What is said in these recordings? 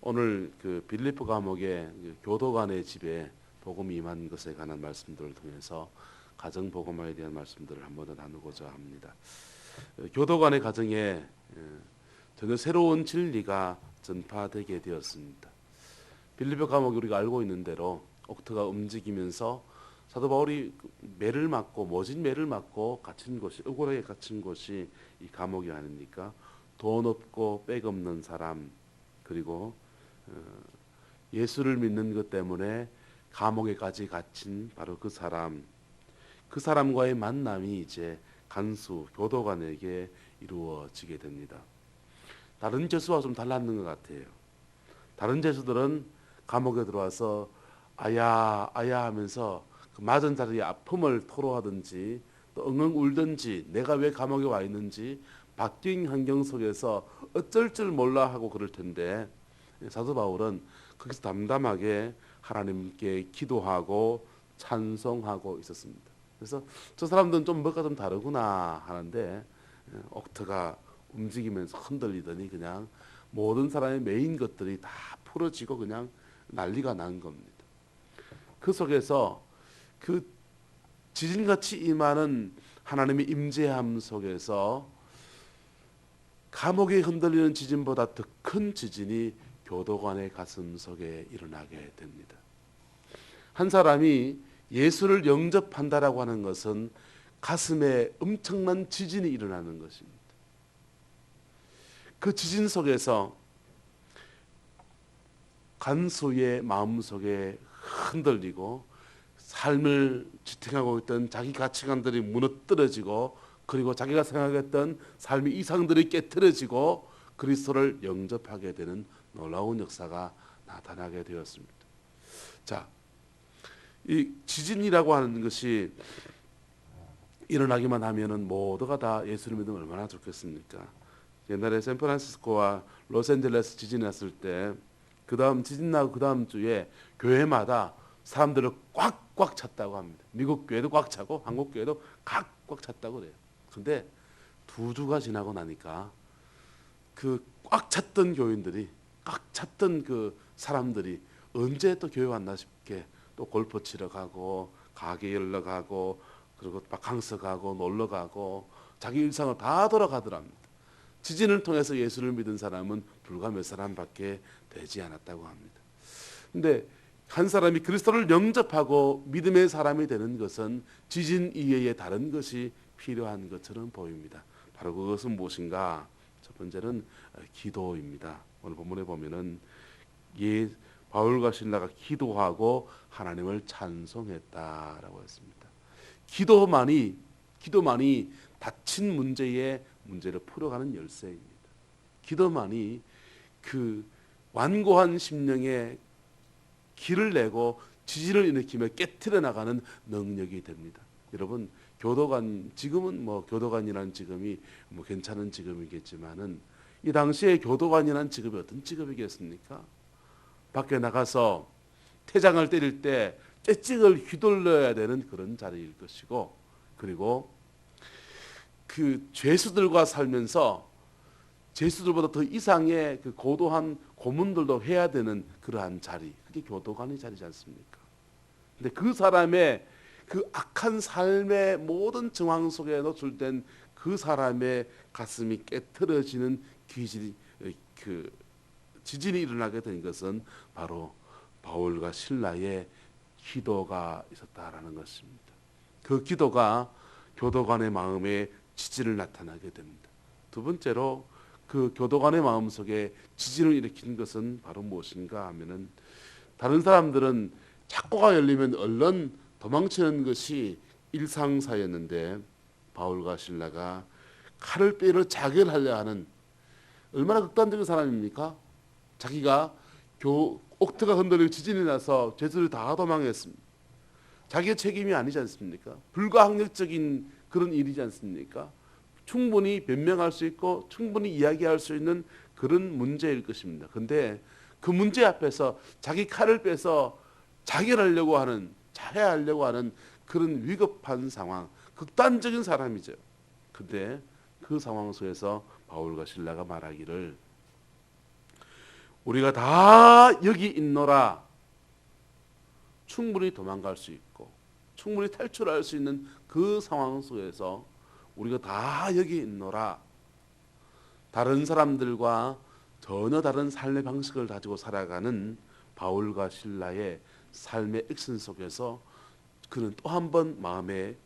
오늘 그 빌립보 감옥의 그 교도관의 집에 복음이 임한 것에 관한 말씀들을 통해서 가정 복음화에 대한 말씀들을 한 번 더 나누고자 합니다. 교도관의 가정에 전혀 새로운 진리가 전파되게 되었습니다. 빌립보 감옥이 우리가 알고 있는 대로 옥토가 움직이면서 사도 바울이 매를 맞고 모진 매를 맞고 갇힌 곳이 억울하게 갇힌 곳이 이 감옥이 아닙니까? 돈 없고 백 없는 사람, 그리고 예수를 믿는 것 때문에 감옥에까지 갇힌 바로 그 사람과의 만남이 이제 간수 교도관에게 이루어지게 됩니다. 다른 죄수와 좀 달랐는 것 같아요. 다른 죄수들은 감옥에 들어와서 아야 아야 하면서 그 맞은 자리에 아픔을 토로하든지 또 엉엉 울든지 내가 왜 감옥에 와 있는지 바뀐 환경 속에서 어쩔 줄 몰라 하고 그럴 텐데, 사도 바울은 거기서 담담하게 하나님께 기도하고 찬송하고 있었습니다. 그래서 저 사람들은 좀 뭔가 좀 다르구나 하는데, 옥토가 움직이면서 흔들리더니 그냥 모든 사람의 메인 것들이 다 풀어지고 그냥 난리가 난 겁니다. 그 속에서 그 지진같이 임하는 하나님의 임재함 속에서 감옥에 흔들리는 지진보다 더 큰 지진이 교도관의 가슴 속에 일어나게 됩니다. 한 사람이 예수를 영접한다라고 하는 것은 가슴에 엄청난 지진이 일어나는 것입니다. 그 지진 속에서 간수의 마음속에 흔들리고 삶을 지탱하고 있던 자기 가치관들이 무너뜨려지고, 그리고 자기가 생각했던 삶의 이상들이 깨트려지고 그리스도를 영접하게 되는 놀라운 역사가 나타나게 되었습니다. 자, 이 지진이라고 하는 것이 일어나기만 하면은 모두가 다 예수를 믿으면 얼마나 좋겠습니까? 옛날에 샌프란시스코와 로스앤젤레스 지진이 났을 때 그 다음 지진 나고 그 다음 주에 교회마다 사람들을 꽉꽉 찼다고 합니다. 미국 교회도 꽉 차고 한국 교회도 꽉 찼다고 그래요. 근데 2주가 지나고 나니까 그 꽉 찼던 교인들이, 꽉 찼던 그 사람들이 언제 또 교회 왔나 싶게 또 골프 치러 가고 가게 열러 가고 그리고 바캉스 가고 놀러 가고 자기 일상을 다 돌아가더랍니다. 지진을 통해서 예수를 믿은 사람은 불과 몇 사람밖에 되지 않았다고 합니다. 근데 한 사람이 그리스도를 영접하고 믿음의 사람이 되는 것은 지진 이외에 다른 것이 필요한 것처럼 보입니다. 바로 그것은 무엇인가? 첫 번째는 기도입니다. 오늘 본문에 보면은 바울과 실라가 기도하고 하나님을 찬송했다라고 했습니다. 기도만이 닫힌 문제를 풀어가는 열쇠입니다. 기도만이 그 완고한 심령에 길을 내고 지진을 일으키며 깨트려 나가는 능력이 됩니다. 여러분, 지금은 교도관이라는 직업이 괜찮은 직업이겠지만은 이 당시에 교도관이라는 직업이 어떤 직업이겠습니까? 밖에 나가서 태장을 때릴 때 째찍을 휘둘러야 되는 그런 자리일 것이고, 그리고 그 죄수들과 살면서 죄수들보다 더 이상의 그 고도한 고문들도 해야 되는 그러한 자리, 그게 교도관의 자리지 않습니까? 근데 그 사람의 그 악한 삶의 모든 정황 속에 노출된 그 사람의 가슴이 깨트려지는 그 지진이 일어나게 된 것은 바로 바울과 실라의 기도가 있었다라는 것입니다. 그 기도가 교도관의 마음에 지진을 나타나게 됩니다. 두 번째로 그 교도관의 마음속에 지진을 일으킨 것은 바로 무엇인가 하면은, 다른 사람들은 창고가 열리면 얼른 도망치는 것이 일상사였는데 바울과 실라가 칼을 빼려 자결하려 하는, 얼마나 극단적인 사람입니까? 자기가 옥토가 흔들리고 지진이 나서 죄수들이 다 도망했습니다. 자기의 책임이 아니지 않습니까? 불가항력적인 그런 일이지 않습니까? 충분히 변명할 수 있고 충분히 이야기할 수 있는 그런 문제일 것입니다. 그런데 그 문제 앞에서 자기 칼을 빼서 자결하려고 하는, 자해하려고 하는 그런 위급한 상황, 극단적인 사람이죠. 그런데 그 상황 속에서 바울과 실라가 말하기를, 우리가 다 여기 있노라 충분히 도망갈 수 있고 충분히 탈출할 수 있는 그 상황 속에서 우리가 다 여기 있노라, 다른 사람들과 전혀 다른 삶의 방식을 가지고 살아가는 바울과 실라의 삶의 액션 속에서 그는 또 한 번 마음에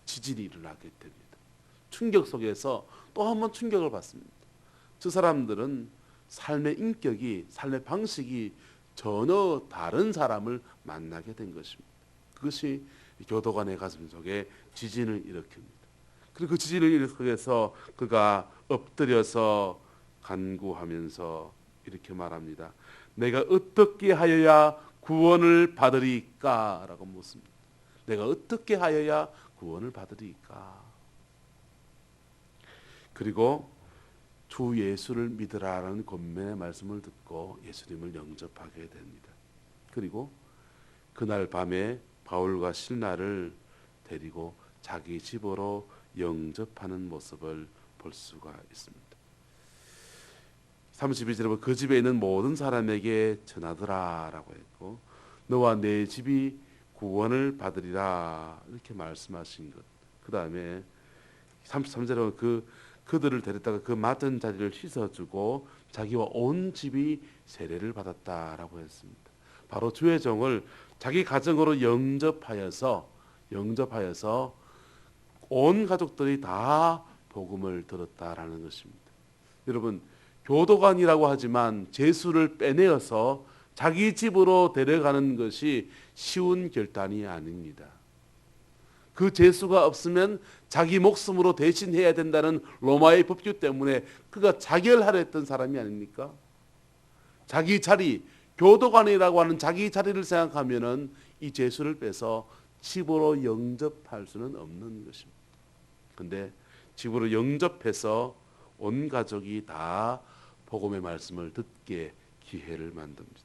지진이 일어나게 됩니다. 충격 속에서 또 한 번 충격을 받습니다. 저 사람들은 삶의 인격이, 삶의 방식이 전혀 다른 사람을 만나게 된 것입니다. 그것이 교도관의 가슴 속에 지진을 일으킵니다. 그리고 그 지진을 일으켜서 그가 엎드려서 간구하면서 이렇게 말합니다. 내가 어떻게 하여야 구원을 받으리까? 라고 묻습니다. 내가 어떻게 하여야 구원을 받으리까? 그리고 주 예수를 믿으라라는 권면의 말씀을 듣고 예수님을 영접하게 됩니다. 그리고 그날 밤에 바울과 실라를 데리고 자기 집으로 영접하는 모습을 볼 수가 있습니다. 32절에 보면 그 집에 있는 모든 사람에게 전하더라 라고 했고, 너와 내 집이 구원을 받으리라 이렇게 말씀하신 것. 그 다음에 33절에 보면 그들을 데렸다가 그 맡은 자리를 씻어주고 자기와 온 집이 세례를 받았다라고 했습니다. 바로 주의 종을 자기 가정으로 영접하여서 온 가족들이 다 복음을 들었다라는 것입니다. 여러분, 교도관이라고 하지만 죄수를 빼내어서 자기 집으로 데려가는 것이 쉬운 결단이 아닙니다. 그 죄수가 없으면 자기 목숨으로 대신해야 된다는 로마의 법규 때문에 그가 자결하려 했던 사람이 아닙니까? 자기 자리, 교도관이라고 하는 자기 자리를 생각하면은 이 죄수를 빼서 집으로 영접할 수는 없는 것입니다. 그런데 집으로 영접해서 온 가족이 다 복음의 말씀을 듣게 기회를 만듭니다.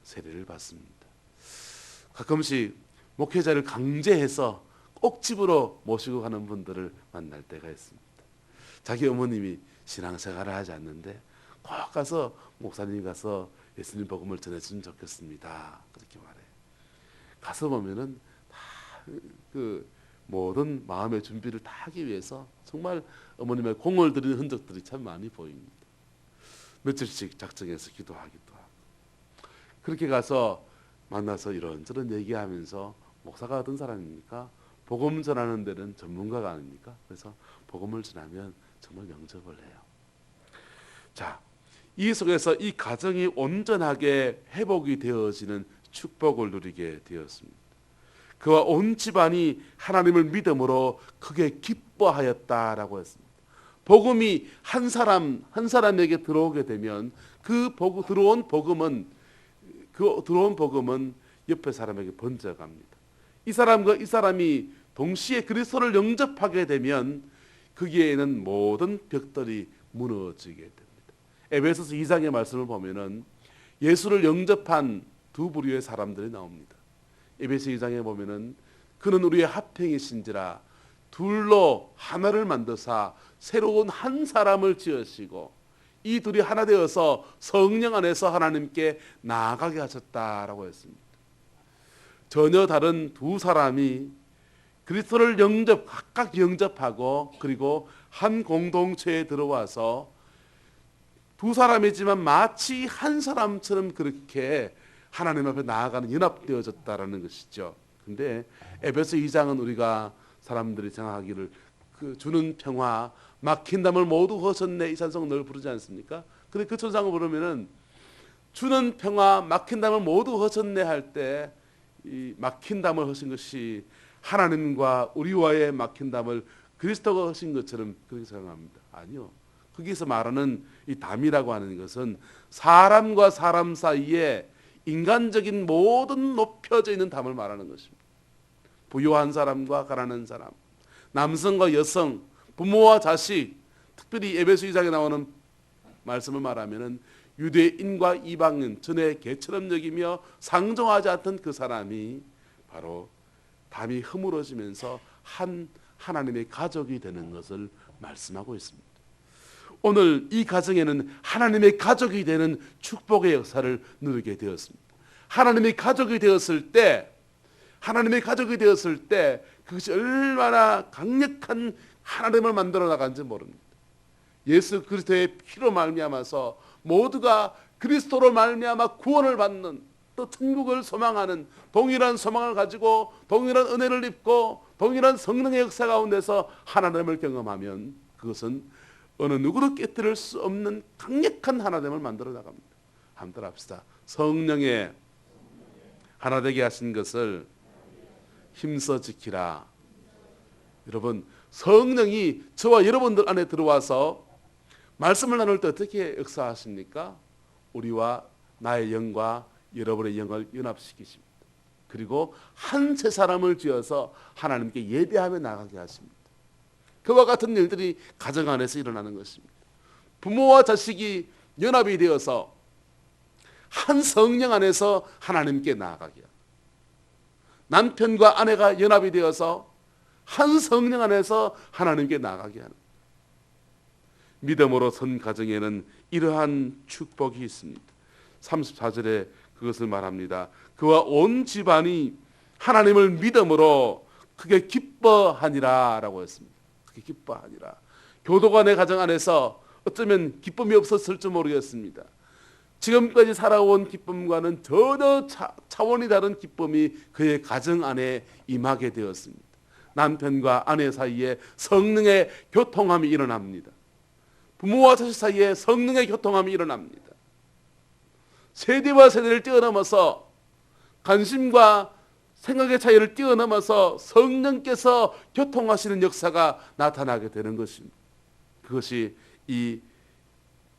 세례를 받습니다. 가끔씩 목회자를 강제해서 꼭 집으로 모시고 가는 분들을 만날 때가 있습니다. 자기 어머님이 신앙생활을 하지 않는데 꼭 가서 목사님 가서 예수님 복음을 전해주면 좋겠습니다. 그렇게 말해요. 가서 보면은 다 그 모든 마음의 준비를 다 하기 위해서 정말 어머님의 공을 들이는 흔적들이 참 많이 보입니다. 며칠씩 작정해서 기도하기도 하고, 그렇게 가서 만나서 이런저런 얘기하면서 목사가 어떤 사람입니까? 복음 전하는 데는 전문가가 아닙니까? 그래서 복음을 전하면 정말 영접을 해요. 자, 이 속에서 이 가정이 온전하게 회복이 되어지는 축복을 누리게 되었습니다. 그와 온 집안이 하나님을 믿음으로 크게 기뻐하였다라고 했습니다. 복음이 한 사람에게 들어오게 되면 들어온 복음은 옆에 사람에게 번져갑니다. 이 사람과 이 사람이 동시에 그리스도를 영접하게 되면 거기에는 모든 벽들이 무너지게 됩니다. 에베소서 2장의 말씀을 보면은 예수를 영접한 두 부류의 사람들이 나옵니다. 에베소 2장에 보면은 그는 우리의 합행이신지라 둘로 하나를 만드사 새로운 한 사람을 지으시고 이 둘이 하나 되어서 성령 안에서 하나님께 나아가게 하셨다라고 했습니다. 전혀 다른 두 사람이 그리스도를 각각 영접하고 그리고 한 공동체에 들어와서 두 사람이지만 마치 한 사람처럼 그렇게 하나님 앞에 나아가는 연합되어졌다라는 것이죠. 근데 에베소 2장은 우리가 사람들이 생각하기를 그 주는 평화, 막힌 담을 모두 허셨네 이 찬송 늘 부르지 않습니까? 근데 그 찬송을 부르면은 주는 평화, 막힌 담을 모두 허셨네 할 때 이 막힌 담을 허신 것이 하나님과 우리와의 막힌 담을 그리스도가 허신 것처럼 그렇게 생각합니다. 아니요. 거기서 말하는 이 담이라고 하는 것은 사람과 사람 사이에 인간적인 모든 높여져 있는 담을 말하는 것입니다. 부유한 사람과 가난한 사람, 남성과 여성, 부모와 자식, 특별히 에베소 2장에 나오는 말씀을 말하면은 유대인과 이방인 전에 개처럼 여기며 상종하지 않던 그 사람이 바로 담이 허물어지면서 하나님의 가족이 되는 것을 말씀하고 있습니다. 오늘 이 가정에는 하나님의 가족이 되는 축복의 역사를 누리게 되었습니다. 하나님의 가족이 되었을 때 그것이 얼마나 강력한 하나님을 만들어 나간지 모릅니다. 예수 그리스도의 피로 말미암아서 모두가 그리스도로 말미암아 구원을 받는, 또 천국을 소망하는 동일한 소망을 가지고 동일한 은혜를 입고 동일한 성령의 역사 가운데서 하나님을 경험하면 그것은 어느 누구도 깨뜨릴 수 없는 강력한 하나님을 만들어 나갑니다. 한번 합시다. 성령의 하나 되게 하신 것을 힘써 지키라. 여러분, 성령이 저와 여러분들 안에 들어와서 말씀을 나눌 때 어떻게 역사하십니까? 우리와 나의 영과 여러분의 영을 연합시키십니다. 그리고 한 세 사람을 지어서 하나님께 예배하며 나가게 하십니다. 그와 같은 일들이 가정 안에서 일어나는 것입니다. 부모와 자식이 연합이 되어서 한 성령 안에서 하나님께 나아가게 합니다. 남편과 아내가 연합이 되어서 한 성령 안에서 하나님께 나아가게 하는, 믿음으로 선 가정에는 이러한 축복이 있습니다. 34절에 그것을 말합니다. 그와 온 집안이 하나님을 믿음으로 크게 기뻐하니라 라고 했습니다. 크게 기뻐하니라. 교도관의 가정 안에서 어쩌면 기쁨이 없었을지 모르겠습니다. 지금까지 살아온 기쁨과는 전혀 차원이 다른 기쁨이 그의 가정 안에 임하게 되었습니다. 남편과 아내 사이에 성령의 교통함이 일어납니다. 부모와 자식 사이에 성령의 교통함이 일어납니다. 세대와 세대를 뛰어넘어서 관심과 생각의 차이를 뛰어넘어서 성령께서 교통하시는 역사가 나타나게 되는 것입니다. 그것이 이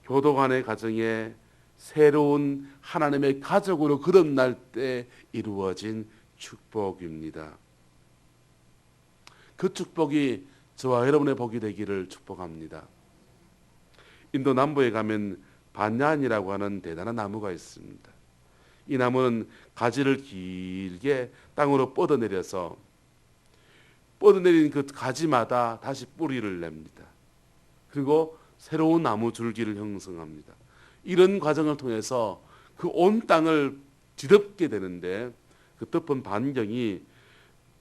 교도관의 가정에 새로운 하나님의 가족으로 거듭날 때 이루어진 축복입니다. 그 축복이 저와 여러분의 복이 되기를 축복합니다. 인도 남부에 가면 반얀이라고 하는 대단한 나무가 있습니다. 이 나무는 가지를 길게 땅으로 뻗어내려서 뻗어내린 그 가지마다 다시 뿌리를 냅니다. 그리고 새로운 나무 줄기를 형성합니다. 이런 과정을 통해서 그 온 땅을 뒤덮게 되는데 그 덮은 반경이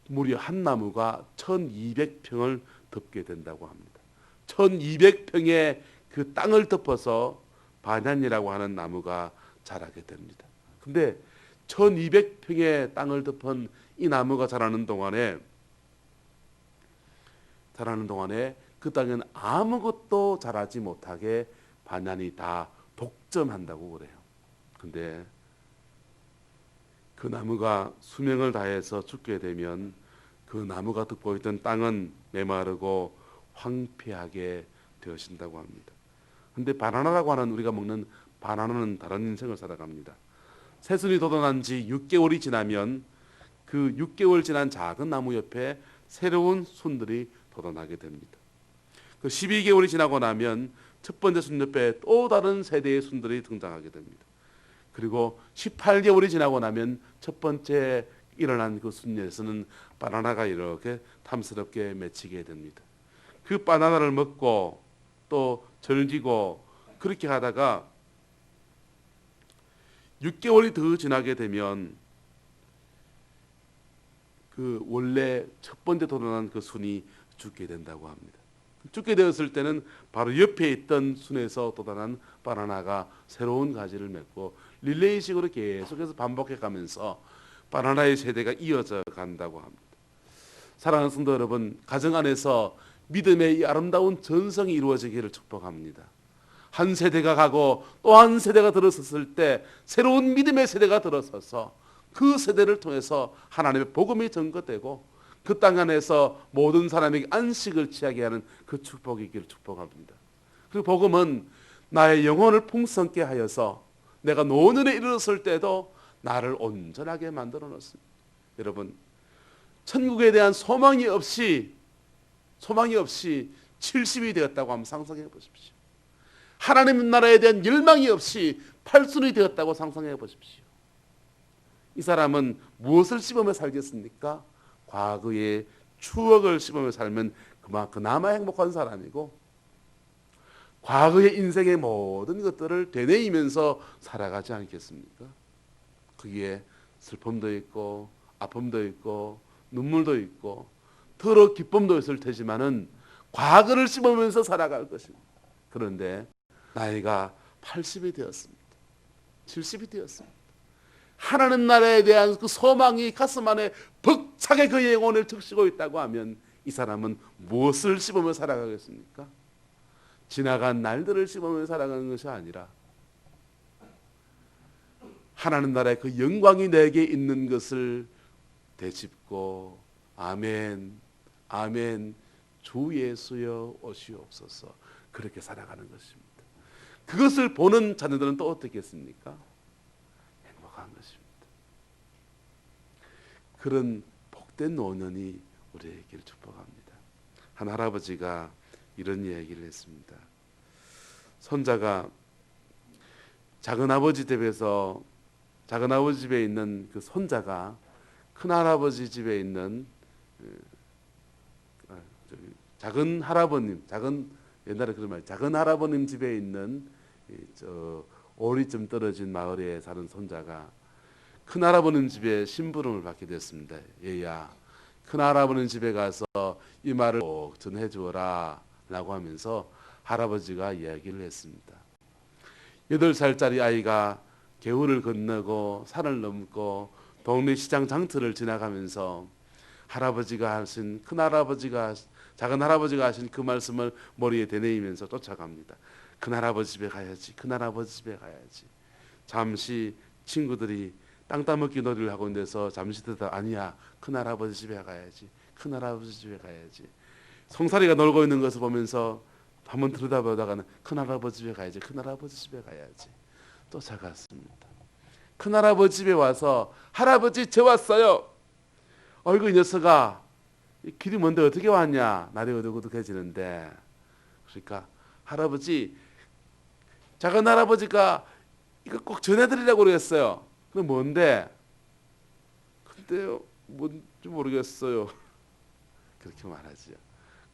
무려 한 나무가 1200평을 덮게 된다고 합니다. 1200평의 그 땅을 덮어서 반얀이라고 하는 나무가 자라게 됩니다. 근데 1200평의 땅을 덮은 이 나무가 자라는 동안에 그 땅은 아무것도 자라지 못하게 반얀이 다 독점한다고 그래요. 근데 그 나무가 수명을 다해서 죽게 되면 그 나무가 덮고 있던 땅은 메마르고 황폐하게 되어진다고 합니다. 근데 바나나라고 하는, 우리가 먹는 바나나는 다른 인생을 살아갑니다. 새순이 돋아난 지 6개월이 지나면 그 6개월 지난 작은 나무 옆에 새로운 순들이 돋아나게 됩니다. 그 12개월이 지나고 나면 첫 번째 순 옆에 또 다른 세대의 순들이 등장하게 됩니다. 그리고 18개월이 지나고 나면 첫 번째 일어난 그 순에서는 바나나가 이렇게 탐스럽게 맺히게 됩니다. 그 바나나를 먹고 또 절기고 그렇게 하다가 6개월이 더 지나게 되면 그 원래 첫 번째 돋아난 그 순이 죽게 된다고 합니다. 죽게 되었을 때는 바로 옆에 있던 순에서 돋아난 바나나가 새로운 가지를 맺고 릴레이식으로 계속해서 반복해 가면서 바나나의 세대가 이어져 간다고 합니다. 사랑하는 성도 여러분, 가정 안에서 믿음의 이 아름다운 전성이 이루어지기를 축복합니다. 한 세대가 가고 또 한 세대가 들어섰을 때 새로운 믿음의 세대가 들어서서 그 세대를 통해서 하나님의 복음이 전거되고 그 땅 안에서 모든 사람에게 안식을 취하게 하는 그 축복이 있기를 축복합니다. 그리고 복음은 나의 영혼을 풍성케 하여서 내가 노년에 이르렀을 때도 나를 온전하게 만들어 놓습니다. 여러분, 천국에 대한 소망이 없이 70이 되었다고 한번 상상해 보십시오. 하나님 나라에 대한 열망이 없이 80이 되었다고 상상해 보십시오. 이 사람은 무엇을 씹으며 살겠습니까? 과거의 추억을 씹으며 살면 그만큼 그나마 행복한 사람이고, 과거의 인생의 모든 것들을 되뇌이면서 살아가지 않겠습니까? 거기에 슬픔도 있고 아픔도 있고 눈물도 있고 더러 기쁨도 있을 테지만은 과거를 씹으면서 살아갈 것입니다. 그런데 나이가 80이 되었습니다. 70이 되었습니다. 하나님 나라에 대한 그 소망이 가슴 안에 벅차게 그의 영혼을 적시고 있다고 하면 이 사람은 무엇을 씹으며 살아가겠습니까? 지나간 날들을 씹으며 살아가는 것이 아니라 하나님 나라의 그 영광이 내게 있는 것을 되짚고 아멘 아멘 주 예수여 오시옵소서 그렇게 살아가는 것입니다. 그것을 보는 자녀들은 또 어떻겠습니까? 행복한 것입니다. 그런 복된 노년이 우리에게를 축복합니다. 한 할아버지가 이런 이야기를 했습니다. 손자가 작은아버지 집에 있는 그 손자가 큰할아버지 집에 있는 작은 할아버님, 옛날에 그런 말, 작은 할아버님 집에 있는 오리쯤 떨어진 마을에 사는 손자가 큰 할아버님 집에 심부름을 받게 됐습니다. 얘야, 큰 할아버님 집에 가서 이 말을 꼭 전해 주어라 라고 하면서 할아버지가 이야기를 했습니다. 8살짜리 아이가 개울을 건너고 산을 넘고 동네 시장 장터를 지나가면서 작은 할아버지가 하신 그 말씀을 머리에 되뇌이면서 쫓아갑니다. 큰할아버지 집에 가야지, 큰할아버지 집에 가야지. 잠시 친구들이 땅 따먹기 놀이를 하고 있는 데서 잠시 듣다 아니야, 큰할아버지 집에 가야지, 큰할아버지 집에 가야지. 송사리가 놀고 있는 것을 보면서 한번 들여다보다가는 큰할아버지 집에 가야지, 큰할아버지 집에 가야지. 쫓아갔습니다. 큰할아버지 집에 와서 할아버지 저 왔어요. 어이구 이 녀석아 길이 먼데 어떻게 왔냐. 날이 어둑어둑해지는데. 그러니까 할아버지 작은 할아버지가 이거 꼭 전해드리려고 그랬어요. 그럼 뭔데? 근데요 뭔지 모르겠어요. 그렇게 말하죠.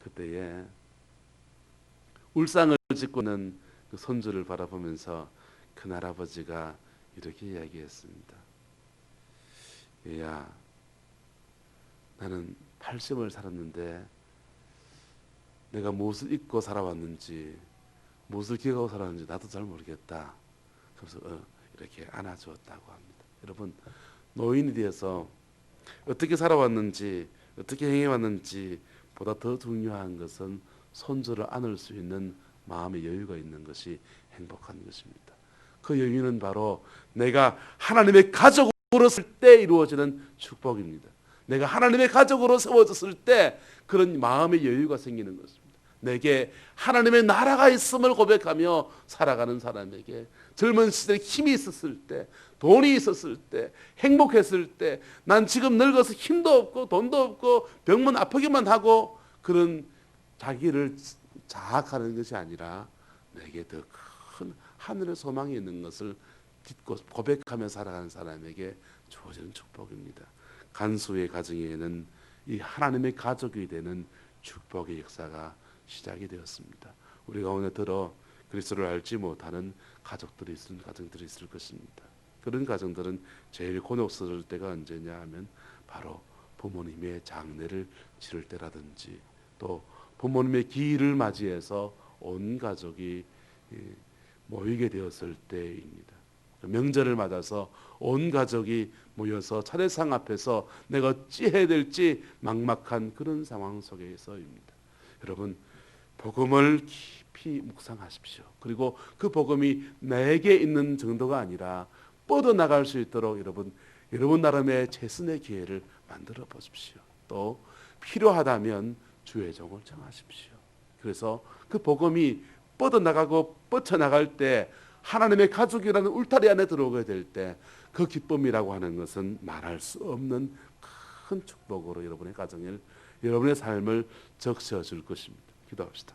그때에 울상을 짓고 있는 그 손주를 바라보면서 큰할아버지가 이렇게 이야기했습니다. 얘야 나는 80을 살았는데 내가 무엇을 잊고 살아왔는지 무엇을 기억하고 살았는지 나도 잘 모르겠다. 그래서 이렇게 안아주었다고 합니다. 여러분 노인이 되어서 어떻게 살아왔는지 어떻게 행해왔는지 보다 더 중요한 것은 손주를 안을 수 있는 마음의 여유가 있는 것이 행복한 것입니다. 그 여유는 바로 내가 하나님의 가족으로 설 때 이루어지는 축복입니다. 내가 하나님의 가족으로 세워졌을 때 그런 마음의 여유가 생기는 것입니다. 내게 하나님의 나라가 있음을 고백하며 살아가는 사람에게 젊은 시절에 힘이 있었을 때, 돈이 있었을 때, 행복했을 때, 난 지금 늙어서 힘도 없고 돈도 없고 병만 아프기만 하고 그런 자기를 자학하는 것이 아니라 내게 더 큰 하늘의 소망이 있는 것을 믿고 고백하며 살아가는 사람에게 주어지는 축복입니다. 간수의 가정에는 이 하나님의 가족이 되는 축복의 역사가 시작이 되었습니다. 우리 가운데 들어 그리스도를 알지 못하는 가정들이 있을 것입니다. 그런 가정들은 제일 곤혹스러울 때가 언제냐 하면 바로 부모님의 장례를 치를 때라든지 또 부모님의 기일을 맞이해서 온 가족이 모이게 되었을 때입니다. 명절을 맞아서 온 가족이 모여서 차례상 앞에서 내가 어찌해야 될지 막막한 그런 상황 속에서입니다. 여러분 복음을 깊이 묵상하십시오. 그리고 그 복음이 내게 있는 정도가 아니라 뻗어나갈 수 있도록 여러분 나름의 최선의 기회를 만들어 보십시오. 또 필요하다면 주의 종을 정하십시오. 그래서 그 복음이 뻗어나가고 뻗쳐나갈 때 하나님의 가족이라는 울타리 안에 들어오게 될 때 그 기쁨이라고 하는 것은 말할 수 없는 큰 축복으로 여러분의 가정을 여러분의 삶을 적셔 줄 것입니다. 기도합시다.